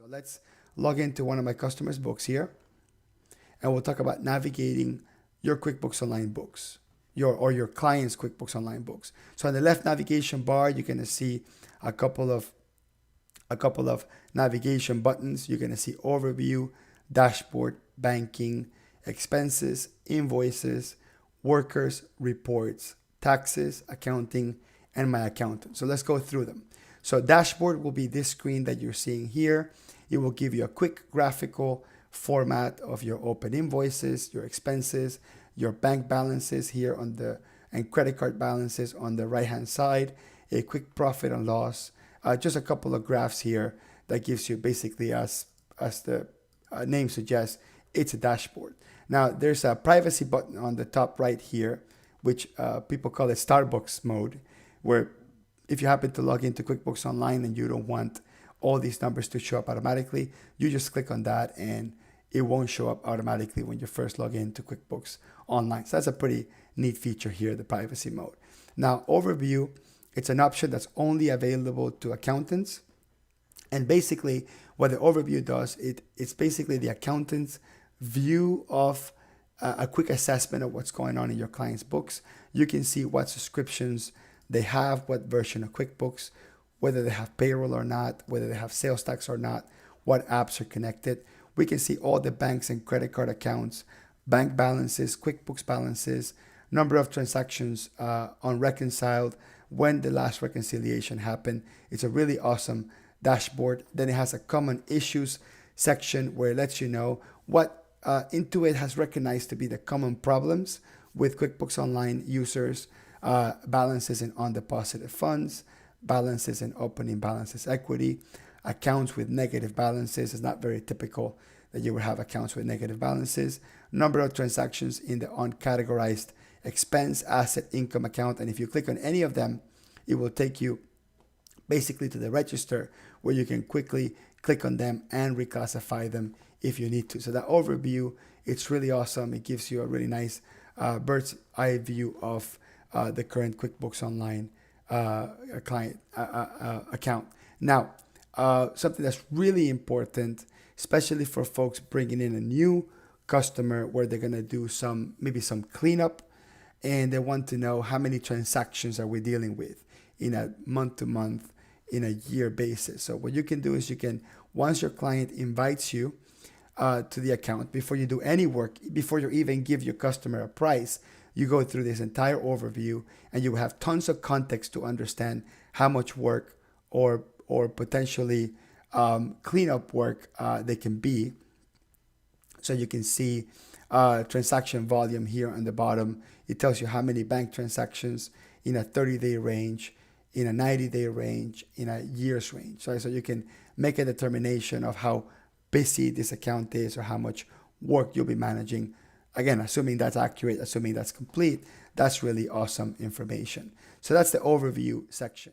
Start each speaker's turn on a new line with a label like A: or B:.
A: So let's log into one of my customers' books here, and we'll talk about navigating your QuickBooks Online books, your client's QuickBooks Online books. So on the left navigation bar, you're going to see a couple of navigation buttons. You're going to see overview, dashboard, banking, expenses, invoices, workers, reports, taxes, accounting, and my accountant. So let's go through them. So dashboard will be this screen that you're seeing here. It will give you a quick graphical format of your open invoices, your expenses, your bank balances here on the, and credit card balances on the right hand side, a quick profit and loss, just a couple of graphs here that gives you basically, as the name suggests, it's a dashboard. Now there's a privacy button on the top right here, which people call it Starbucks mode, where if you happen to log into QuickBooks Online and you don't want all these numbers to show up automatically, you just click on that and it won't show up automatically when you first log into QuickBooks Online. So that's a pretty neat feature here, the privacy mode. Now, overview, it's an option that's only available to accountants. And basically what the overview does, it's basically the accountant's view of a quick assessment of what's going on in your client's books. You can see what subscriptions they have, what version of QuickBooks, whether they have payroll or not, whether they have sales tax or not, what apps are connected. We can see all the banks and credit card accounts, bank balances, QuickBooks balances, number of transactions unreconciled, when the last reconciliation happened. It's a really awesome dashboard. Then it has a common issues section where it lets you know what Intuit has recognized to be the common problems with QuickBooks Online users, balances in undeposited funds, balances in opening balances equity, accounts with negative balances. It's not very typical that you would have accounts with negative balances, number of transactions in the uncategorized expense, asset, income account. And if you click on any of them, it will take you basically to the register where you can quickly click on them and reclassify them if you need to. So that overview, it's really awesome. It gives you a really nice bird's eye view of the current QuickBooks Online client account. Now, something that's really important, especially for folks bringing in a new customer where they're going to do maybe some cleanup, and they want to know how many transactions are we dealing with in a month-to-month, in a year basis. So what you can do is once your client invites you to the account, before you do any work, before you even give your customer a price, you go through this entire overview and you have tons of context to understand how much work or potentially cleanup work they can be. So you can see transaction volume here on the bottom. It tells you how many bank transactions in a 30-day range, in a 90-day range, in a year's range. So you can make a determination of how busy this account is or how much work you'll be managing. Again, assuming that's accurate, assuming that's complete, that's really awesome information. So that's the overview section.